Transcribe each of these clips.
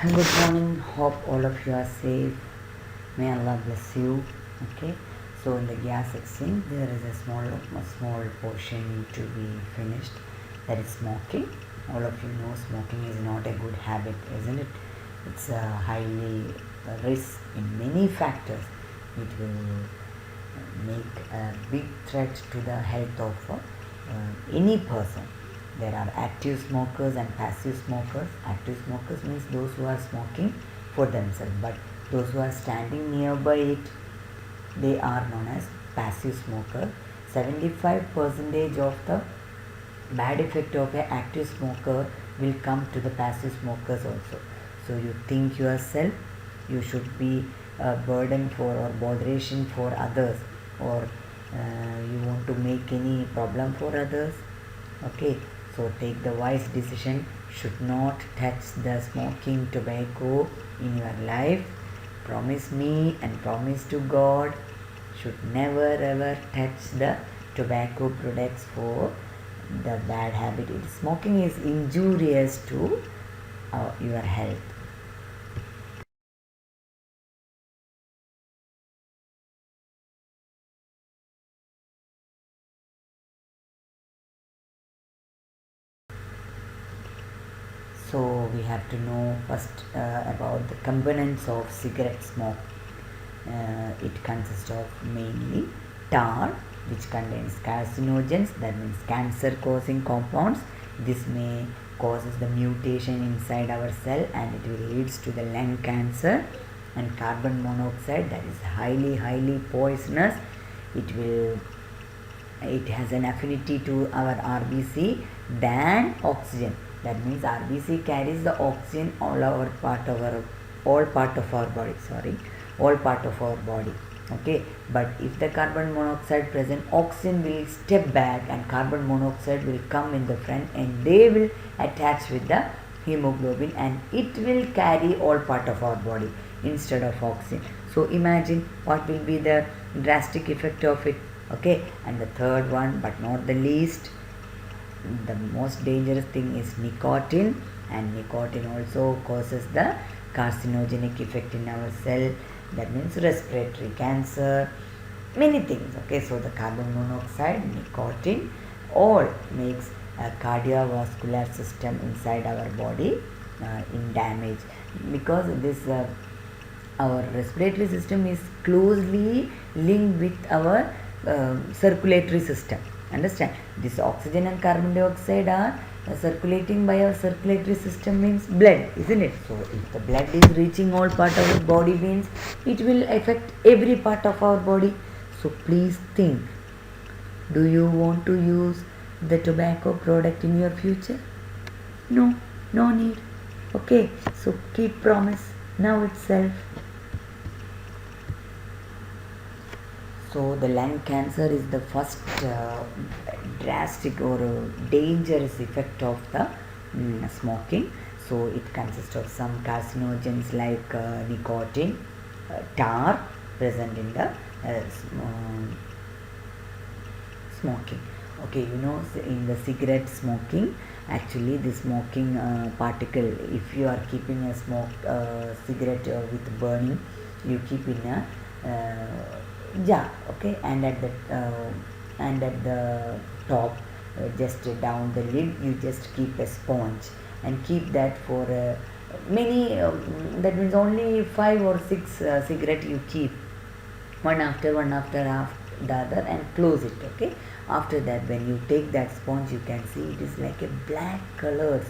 Good morning. Hope all of you are safe. May Allah bless you. Okay. So in the gas exchange, there is a small portion to be finished. That is smoking. All of you know smoking is not a good habit, isn't it? It's a highly risk in many factors. It will make a big threat to the health of any person. There are active smokers and passive smokers. Active smokers means those who are smoking for themselves, but those who are standing nearby it, they are known as passive smoker. 75% of the bad effect of an active smoker will come to the passive smokers also. So you think yourself, you should be a burden for or botheration for others, or you want to make any problem for others. Okay, so take the wise decision. Should not touch the smoking tobacco in your life. Promise me and promise to God, should never ever touch the tobacco products for the bad habit. Smoking is injurious to your health. So we have to know first about the components of cigarette smoke. It consists of mainly tar, which contains carcinogens, that means cancer causing compounds. This may causes the mutation inside our cell and it will leads to the lung cancer. And carbon monoxide, that is highly poisonous. It has an affinity to our RBC than oxygen. That means RBC carries the oxygen all part of our body. All part of our body. Okay, but if the carbon monoxide present, oxygen will step back and carbon monoxide will come in the front and they will attach with the hemoglobin and it will carry all part of our body instead of oxygen. So imagine what will be the drastic effect of it. Okay, and the third one, but not the least, the most dangerous thing is nicotine, and nicotine also causes the carcinogenic effect in our cell. That means respiratory cancer, many things. Okay, so the carbon monoxide, nicotine, all makes a cardiovascular system inside our body in damage, because this our respiratory system is closely linked with our circulatory system. Understand, this oxygen and carbon dioxide are circulating by our circulatory system, means blood, isn't it? So if the blood is reaching all part of our body, means it will affect every part of our body. So please think, do you want to use the tobacco product in your future? No need. Okay, so keep promise now itself. So the lung cancer is the first drastic or dangerous effect of the smoking. So it consists of some carcinogens like nicotine, tar present in the smoking. Okay, in the cigarette smoking, actually the smoking particle, if you are keeping a cigarette with burning, you keep in a jar. Okay, and at the top, just down the lid, you just keep a sponge and keep that for many that means only 5 or 6 cigarette you keep, one after the other, and close it. Okay, after that, when you take that sponge, you can see it is like a black colors.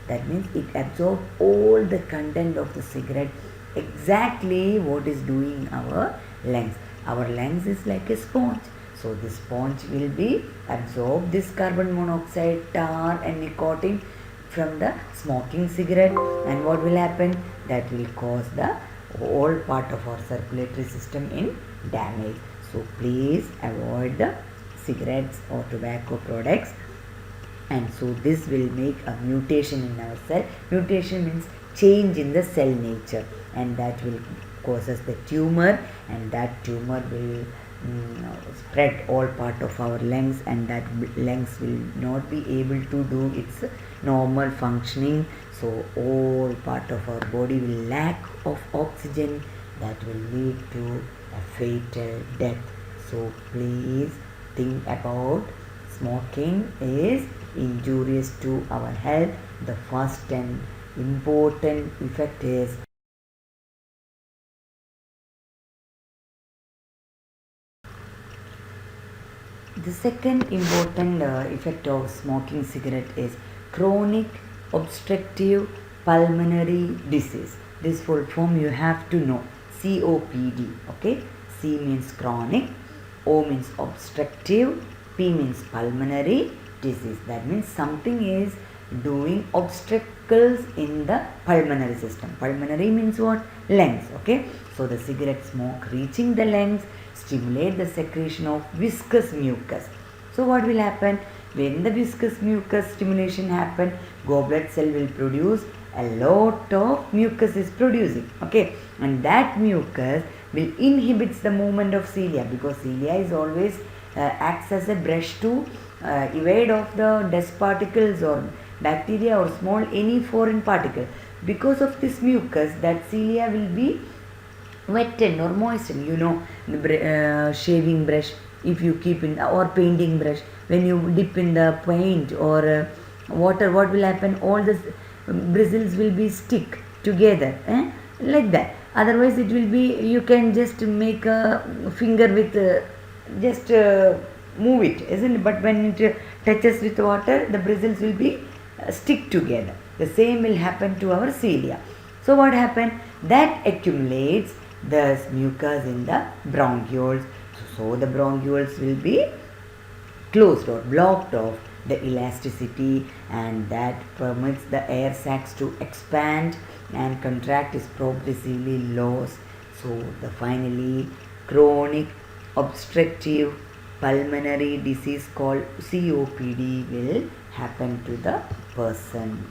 That means it absorbs all the content of the cigarette, exactly what is doing our lungs. Our lungs is like a sponge, so this sponge will be absorb this carbon monoxide, tar and nicotine from the smoking cigarette, and what will happen, that will cause the whole part of our circulatory system in damage. So please avoid the cigarettes or tobacco products. And so this will make a mutation in our cell. Mutation means change in the cell nature, and that will causes the tumor, and that tumor will spread all part of our lungs, and that lungs will not be able to do its normal functioning. So all part of our body will lack of oxygen, that will lead to a fatal death. So please think about smoking is injurious to our health. The first and important effect is the second important effect of smoking cigarette is chronic obstructive pulmonary disease. This full form you have to know. COPD. Okay. C means chronic, O means obstructive, P means pulmonary disease. That means something is doing obstacles in the pulmonary system. Pulmonary means what? Lungs. Okay. So the cigarette smoke reaching the lungs stimulate the secretion of viscous mucus. So what will happen? When the viscous mucus stimulation happen, goblet cell will produce a lot of mucus is producing. Okay. And that mucus will inhibits the movement of cilia, because cilia is always acts as a brush to evade of the dust particles or bacteria or small any foreign particle. Because of this mucus, that cilia will be wettened or moistened. The shaving brush, if you keep in, or painting brush, when you dip in the paint or water, what will happen? All the bristles will be stick together, like that. Otherwise it will be, you can just make a finger with just move it, isn't it? But when it touches with water, the bristles will be stick together. The same will happen to our cilia. So what happen? That accumulates the mucus in the bronchioles. So the bronchioles will be closed or blocked off the elasticity, and that permits the air sacs to expand and contract is progressively lost. So the finally chronic obstructive pulmonary disease called COPD will happen to the person.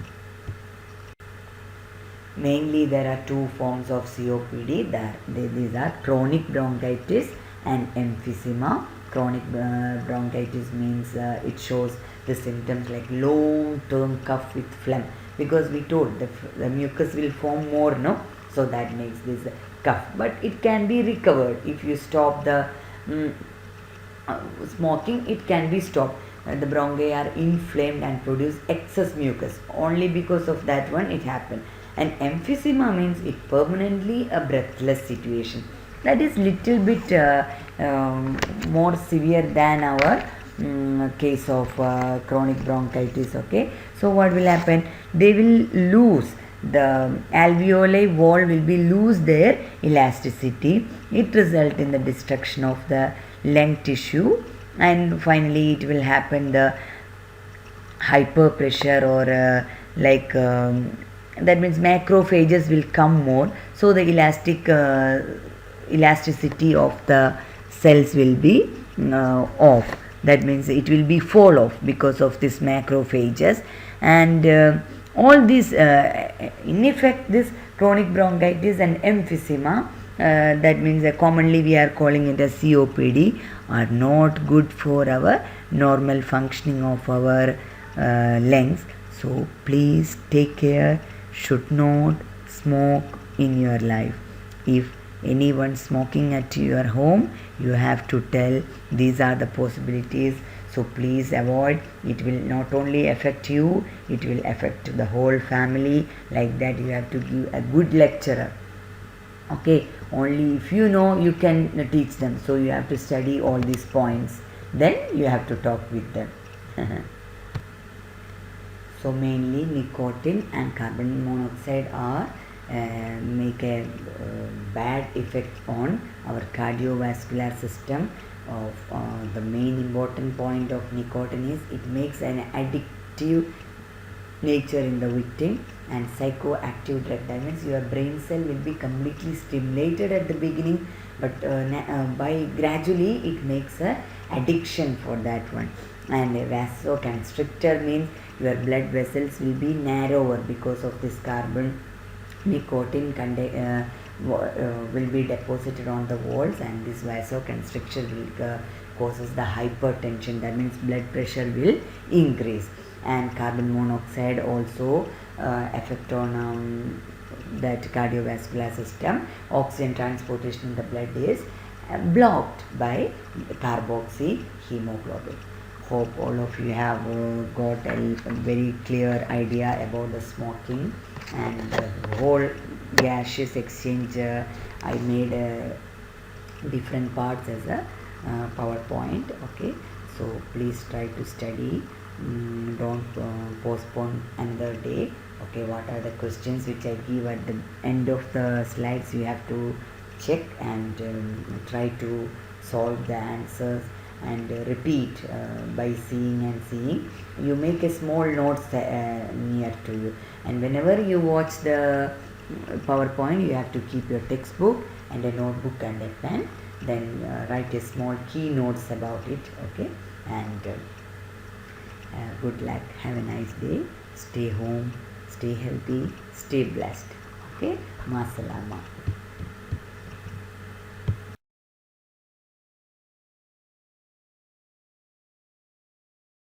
Mainly there are two forms of COPD. These are chronic bronchitis and emphysema. Chronic bronchitis means it shows the symptoms like long-term cough with phlegm, because we told the mucus will form more, no? So that makes this cough. But it can be recovered if you stop the smoking. It can be stopped. The bronchi are inflamed and produce excess mucus. Only because of that one it happened. And emphysema means it permanently a breathless situation. That is little bit more severe than our case of chronic bronchitis. Okay. So what will happen? They will lose, the alveoli wall will be lose their elasticity. It result in the destruction of the lung tissue, and finally it will happen the hyperpressure or that means macrophages will come more. So the elasticity of the cells will be off. That means it will be fall off because of this macrophages, and all these in effect this chronic bronchitis and emphysema, that means commonly we are calling it as COPD, are not good for our normal functioning of our lungs. So please take care. Should not smoke in your life. If anyone smoking at your home, you have to tell these are the possibilities. So please avoid. It will not only affect you, it will affect the whole family. Like that you have to give a good lecturer. Okay, only if you know you can teach them. So you have to study all these points. Then you have to talk with them. So mainly nicotine and carbon monoxide are make a bad effect on our cardiovascular system. The main important point of nicotine is it makes an addictive nature in the victim, and psychoactive drug. That means your brain cell will be completely stimulated at the beginning, but by gradually it makes a addiction for that one. And a vasoconstrictor means your blood vessels will be narrower because of this carbon nicotine will be deposited on the walls, and this vasoconstriction will causes the hypertension. That means blood pressure will increase. And carbon monoxide also effect on that cardiovascular system. Oxygen transportation in the blood is blocked by carboxy hemoglobin. Hope all of you have got a very clear idea about the smoking and the whole gaseous exchange. I made different parts as a PowerPoint. Okay, so please try to study. Don't postpone another day. Okay, what are the questions which I give at the end of the slides? You have to check and try to solve the answers and repeat by seeing and seeing. You make a small notes near to you, and whenever you watch the PowerPoint, you have to keep your textbook and a notebook and a pen. Then write a small keynotes about it. Okay, and good luck. Have a nice day. Stay home. Stay healthy. Stay blessed. Okay, Masalama.